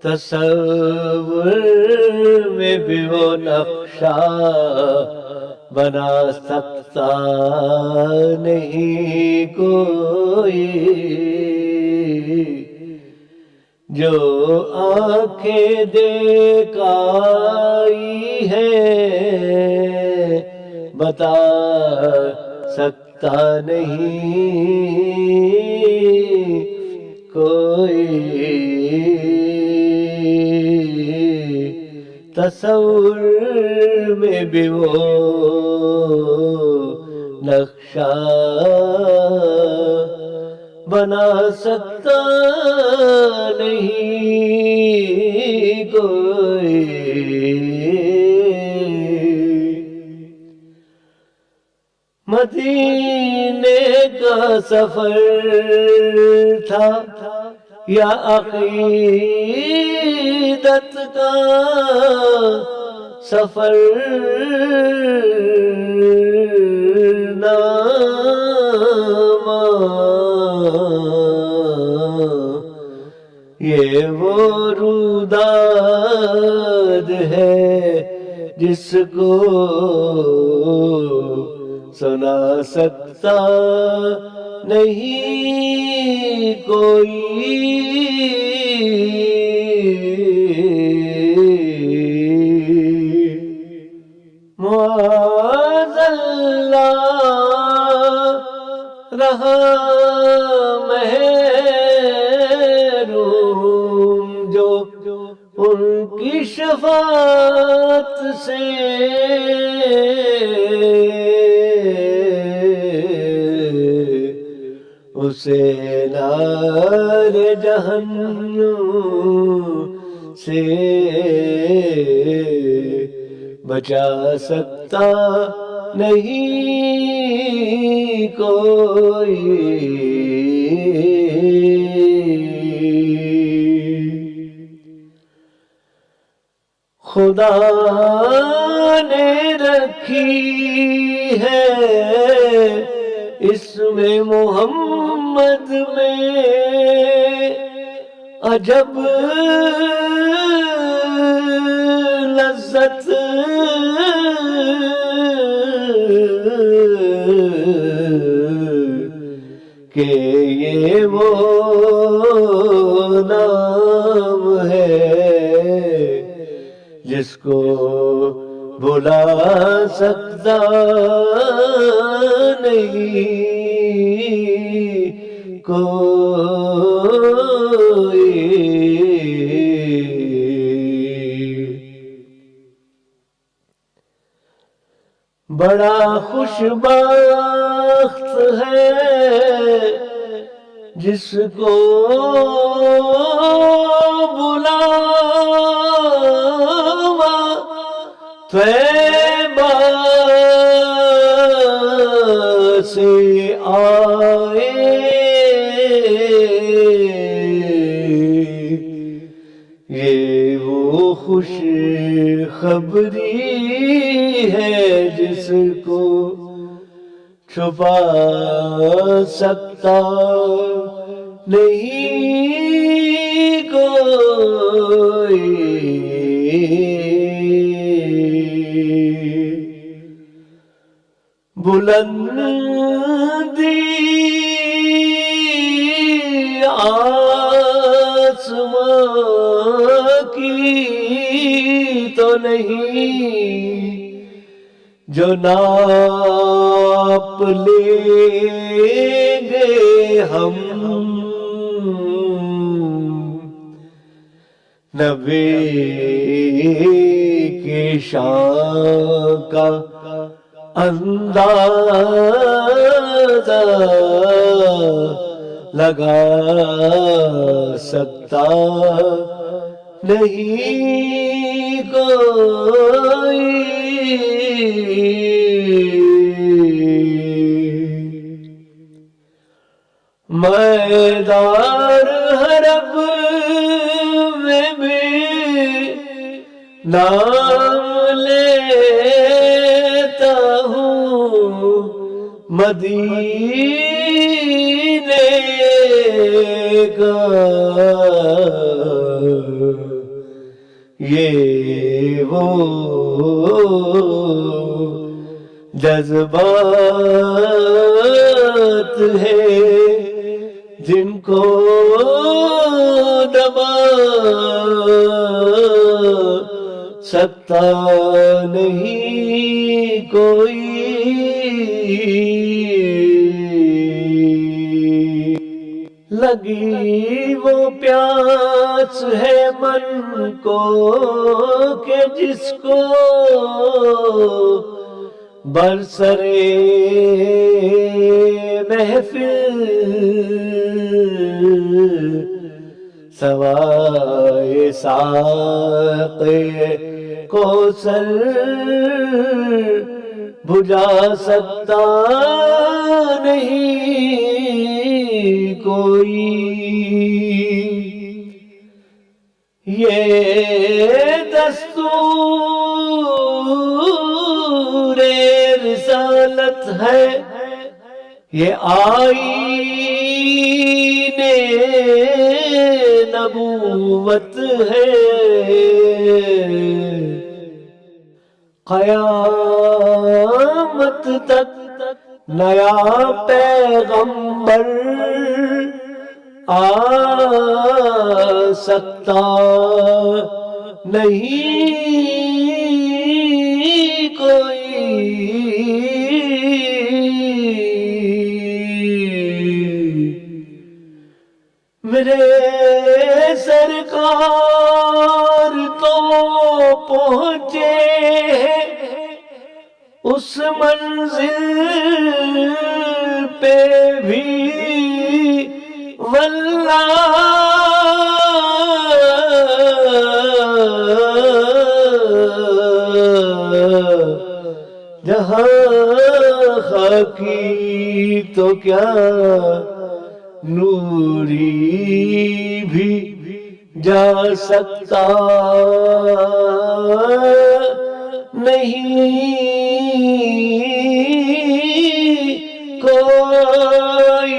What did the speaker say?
تصور میں بھی وہ نقشہ بنا سکتا نہیں کوئی، جو آنکھیں دیکھ آئی ہے بتا سکتا نہیں کوئی۔ تصور میں بھی وہ نقشہ بنا سکتا نہیں کوئی۔ مدینے کا سفر تھا یا عقیدت کا سفر، نامہ یہ وہ روداد ہے جس کو سنا سکتا نہیں کوئی۔ معاذ اللہ رہا محروم جو ان کی شفاعت سے، اسے نار جہنم سے بچا سکتا نہیں کوئی۔ خدا نے رکھی ہے اسم محمد میں عجب لذت، کہ یہ وہ نام ہے جس کو بلا سکتا نہیں کوئی۔ بڑا خوش بخت ہے جس کو بلاوا طیبہ سے آئے، یہ وہ خوش خبری ہے جس کو چھپا سکتا نہیں کوئی۔ بلندی آسمان کی تو نہیں جو ناپ لیں گے ہم، نبی کی شان کا اندازہ لگا سکتا نہیں کوئی میدان حرب میں بھی نام لیتا ہوں مدینے کا، یہ وہ جذبات ہے جن کو دبا سکتا نہیں کوئی۔ لگی وہ پیاس ہے من کو کہ جس کو برسرے محفل سوائے ساقِ کوثر بجھا سکتا نہیں کوئی۔ یہ دستور رسالت ہے، یہ آئین نبوت ہے، قیامت تک نیا پیغمبر آ سکتا نہیں کوئی۔ میرے سرکار تو پہنچے اس منزل پہ بھی واللہ جہاں خاکی تو کیا نوری بھی جا سکتا نہیں کوئی۔